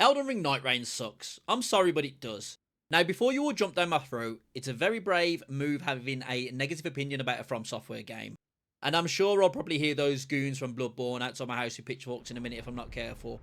Elden Ring Nightreign sucks. I'm sorry, but it does. Now, before you all jump down my throat, it's a very brave move having a negative opinion about a From Software game. And I'm sure I'll probably hear those goons from Bloodborne outside my house with pitchforks in a minute if I'm not careful.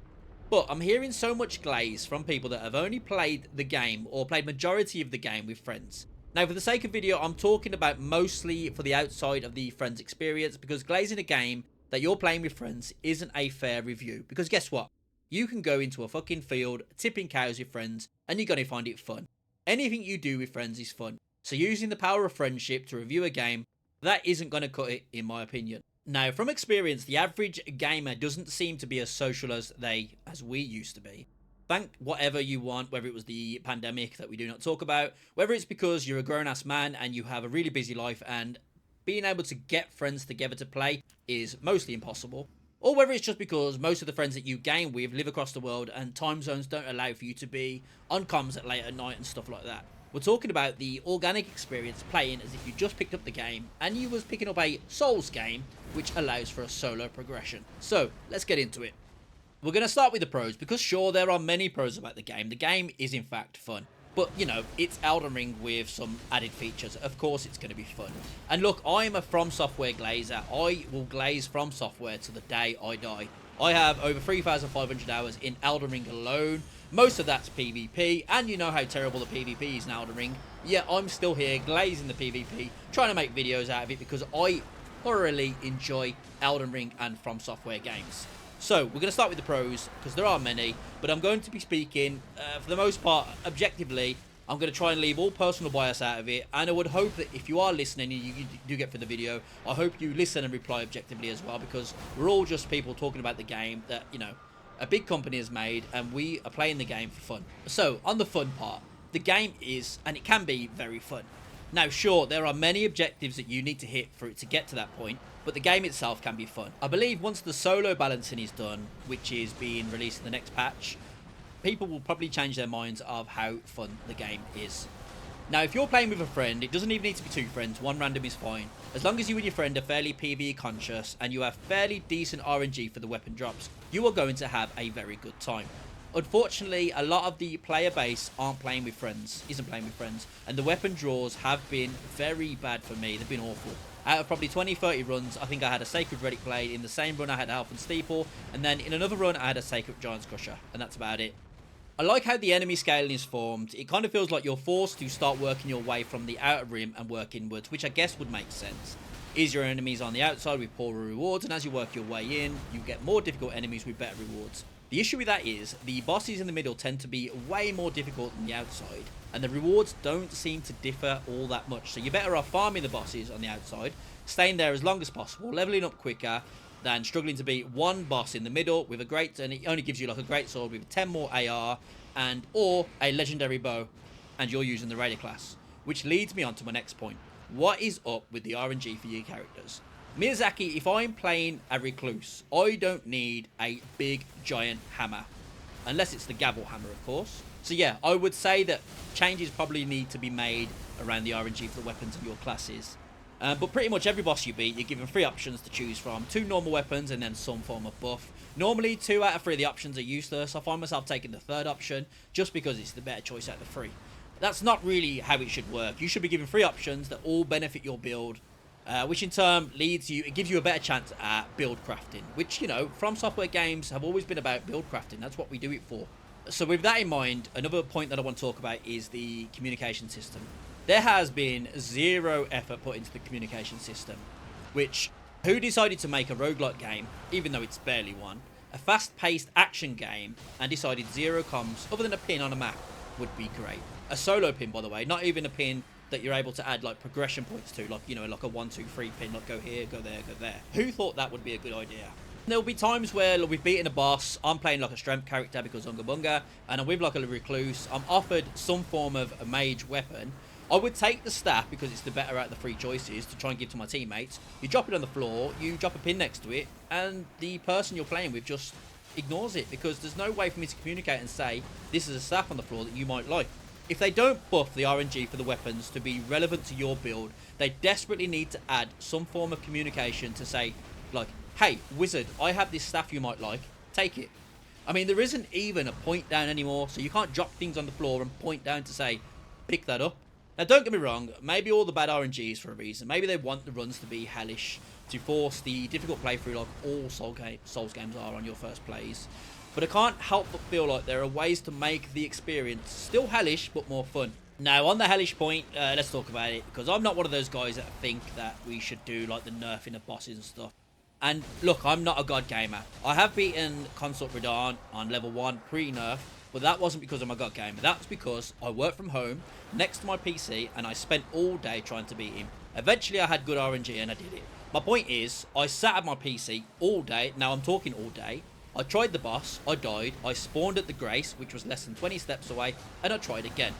But I'm hearing so much glaze from people that have only played the game or played majority of the game with friends. Now, for the sake of video, I'm talking about mostly for the outside of the friends experience, because glazing a game that you're playing with friends isn't a fair review. Because guess what? You can go into a fucking field, tipping cows with friends, and you're going to find it fun. Anything you do with friends is fun. So using the power of friendship to review a game, that isn't going to cut it, in my opinion. Now, from experience, the average gamer doesn't seem to be as social as we used to be. Thank whatever you want, whether it was the pandemic that we do not talk about, whether it's because you're a grown-ass man and you have a really busy life and being able to get friends together to play is mostly impossible, or whether it's just because most of the friends that you game with live across the world and time zones don't allow for you to be on comms at late at night and stuff like that. We're talking about the organic experience playing as if you just picked up the game and you was picking up a Souls game, which allows for a solo progression. So, let's get into it. We're going to start with the pros, because sure, there are many pros about the game. The game is in fact fun. But, you know, it's Elden Ring with some added features. Of course it's going to be fun. And look, I'm a From Software glazer. I will glaze From Software to the day I die. I have over 3,500 hours in Elden Ring alone. Most of that's PvP, and you know how terrible the PvP is in Elden Ring. Yet I'm still here glazing the PvP, trying to make videos out of it because I thoroughly enjoy Elden Ring and From Software games. So, we're going to start with the pros, because there are many, but I'm going to be speaking, for the most part, objectively. I'm going to try and leave all personal bias out of it, and I would hope that if you are listening and you do get through the video, I hope you listen and reply objectively as well, because we're all just people talking about the game that, you know, a big company has made, and we are playing the game for fun. So, on the fun part, the game is, and it can be, very fun. Now, sure, there are many objectives that you need to hit for it to get to that point, but the game itself can be fun. I believe once the solo balancing is done, which is being released in the next patch, people will probably change their minds of how fun the game is. Now, if you're playing with a friend, it doesn't even need to be two friends, one random is fine. As long as you and your friend are fairly PvE conscious and you have fairly decent RNG for the weapon drops, you are going to have a very good time. Unfortunately, a lot of the player base isn't playing with friends, and the weapon draws have been very bad for me. They've been awful. Out of probably 20-30 runs, I think I had a Sacred Relic Blade. In the same run, I had Elf and Steeple, and then in another run, I had a Sacred Giant's Crusher, and that's about it. I like how the enemy scaling is formed. It kind of feels like you're forced to start working your way from the outer rim and work inwards, which I guess would make sense. Easier enemies on the outside with poorer rewards, and as you work your way in, you get more difficult enemies with better rewards. The issue with that is, the bosses in the middle tend to be way more difficult than the outside, and the rewards don't seem to differ all that much, so you're better off farming the bosses on the outside, staying there as long as possible, leveling up quicker, than struggling to beat one boss in the middle with a great, and it only gives you like a great sword with 10 more AR, and or a legendary bow, and you're using the raider class. Which leads me on to my next point. What is up with the RNG for your characters? Miyazaki, if I'm playing a recluse, I don't need a big giant hammer. Unless it's the gavel hammer, of course. So yeah, I would say that changes probably need to be made around the RNG for the weapons of your classes. But pretty much every boss you beat, you're given 3 options to choose from. 2 normal weapons and then some form of buff. Normally, 2 out of 3 of the options are useless. I find myself taking the 3rd option just because it's the better choice out of the 3. That's not really how it should work. You should be given 3 options that all benefit your build, which in turn it gives you a better chance at build crafting, which, you know, From Software games have always been about build crafting. That's what we do it for. So with that in mind, another point that I want to talk about is the communication system. There has been 0 effort put into the communication system, which, who decided to make a roguelike game, even though it's barely one, a fast-paced action game, and decided 0 comms other than a pin on a map would be great. A solo pin, by the way, not even a pin that you're able to add like progression points to, like, you know, like a 1, 2, 3 pin, like go here, go there, go there. Who thought that would be a good idea? There'll be times where, like, we've beaten a boss, I'm playing like a strength character because Unga Bunga, and I'm with like a recluse, I'm offered some form of a mage weapon. I would take the staff because it's the better out of the 3 choices to try and give to my teammates. You drop it on the floor, you drop a pin next to it, and the person you're playing with just ignores it because there's no way for me to communicate and say, this is a staff on the floor that you might like. If they don't buff the RNG for the weapons to be relevant to your build, they desperately need to add some form of communication to say, like, hey, wizard, I have this staff you might like, take it. I mean, there isn't even a point down anymore, so you can't drop things on the floor and point down to say, pick that up. Now, don't get me wrong, maybe all the bad RNG is for a reason. Maybe they want the runs to be hellish to force the difficult playthrough like all Souls games are on your first plays. But I can't help but feel like there are ways to make the experience still hellish, but more fun. Now, on the hellish point, let's talk about it, because I'm not one of those guys that think that we should do like the nerfing of bosses and stuff. And look, I'm not a god gamer. I have beaten Consort Radahn on level 1 pre-nerf, but that wasn't because I'm a god gamer. That was because I worked from home next to my PC and I spent all day trying to beat him. Eventually I had good RNG and I did it. My point is, I sat at my PC all day. Now I'm talking all day. I tried the boss, I died, I spawned at the Grace, which was less than 20 steps away, and I tried again.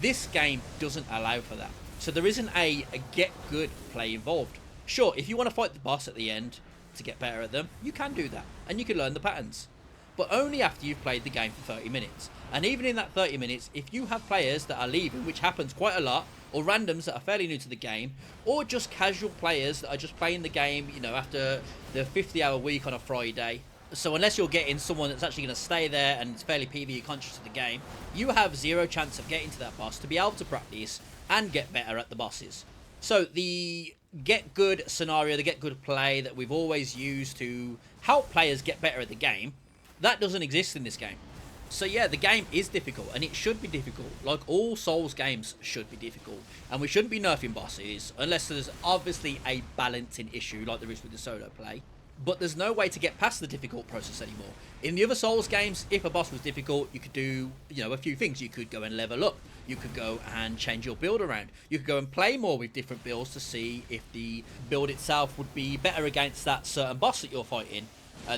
This game doesn't allow for that. So there isn't a get good play involved. Sure, if you want to fight the boss at the end to get better at them, you can do that, and you can learn the patterns. But only after you've played the game for 30 minutes. And even in that 30 minutes, if you have players that are leaving, which happens quite a lot, or randoms that are fairly new to the game, or just casual players that are just playing the game, you know, after the 50-hour week on a Friday. So unless you're getting someone that's actually going to stay there and is fairly PvE conscious of the game, you have zero chance of getting to that boss to be able to practice and get better at the bosses. So the get good scenario, the get good play that we've always used to help players get better at the game, that doesn't exist in this game. So yeah, the game is difficult, and it should be difficult. Like all Souls games should be difficult. And we shouldn't be nerfing bosses, unless there's obviously a balancing issue like there is with the solo play. But there's no way to get past the difficult process anymore. In the other Souls games, if a boss was difficult, you could do, you know, a few things. You could go and level up. You could go and change your build around. You could go and play more with different builds to see if the build itself would be better against that certain boss that you're fighting.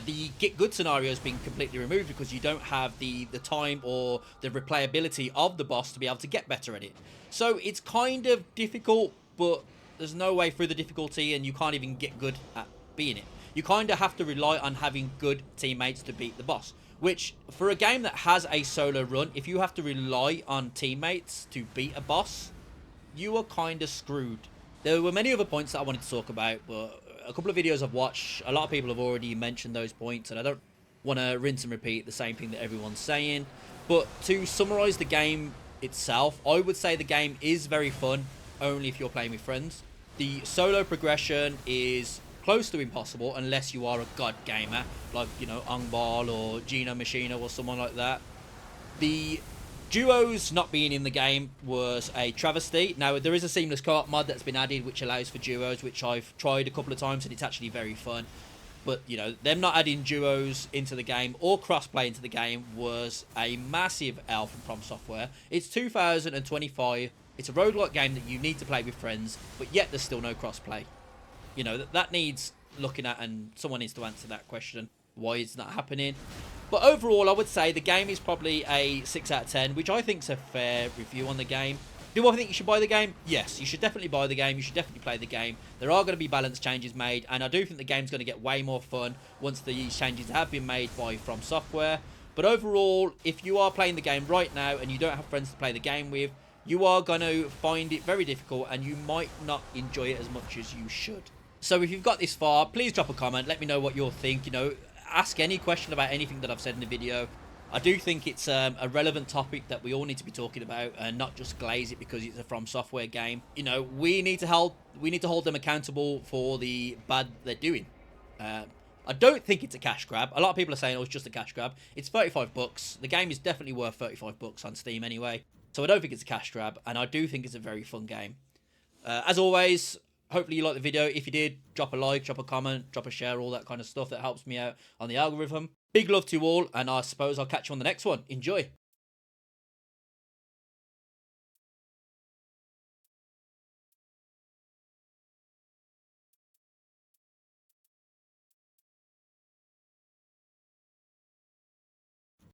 The get good scenario has been completely removed because you don't have the time or the replayability of the boss to be able to get better at it. So it's kind of difficult, but there's no way through the difficulty, and you can't even get good at being it. You kind of have to rely on having good teammates to beat the boss, which for a game that has a solo run, if you have to rely on teammates to beat a boss, you are kind of screwed. There were many other points that I wanted to talk about, but a couple of videos I've watched, a lot of people have already mentioned those points, and I don't want to rinse and repeat the same thing that everyone's saying. But to summarize the game itself, I would say the game is very fun, only if you're playing with friends. The solo progression is close to impossible unless you are a god gamer, like, you know, Ongbal or Gino Machino or someone like that. The duos not being in the game was a travesty. Now, there is a seamless co-op mod that's been added which allows for duos, which I've tried a couple of times and it's actually very fun. But, you know, them not adding duos into the game or crossplay into the game was a massive L from Software. It's 2025. It's a roguelike game that you need to play with friends, but yet there's still no crossplay. You know, that needs looking at, and someone needs to answer that question. Why it's not happening? But overall, I would say the game is probably a 6 out of 10, which I think is a fair review on the game. Do I think you should buy the game? Yes, you should definitely buy the game. You should definitely play the game. There are going to be balance changes made, and I do think the game's going to get way more fun once these changes have been made by From Software. But overall, if you are playing the game right now and you don't have friends to play the game with, you are going to find it very difficult, and you might not enjoy it as much as you should. So if you've got this far, please drop a comment. Let me know what you think. You know, ask any question about anything that I've said in the video. I do think it's a relevant topic that we all need to be talking about, and not just glaze it because it's a From Software game. You know, we need to hold them accountable for the bad they're doing. I don't think it's a cash grab. A lot of people are saying, oh, it's just a cash grab. It's 35 bucks. The game is definitely worth 35 bucks on Steam anyway. So I don't think it's a cash grab, and I do think it's a very fun game. As always, hopefully you liked the video. If you did, drop a like, drop a comment, drop a share, all that kind of stuff that helps me out on the algorithm. Big love to you all, and I suppose I'll catch you on the next one. Enjoy.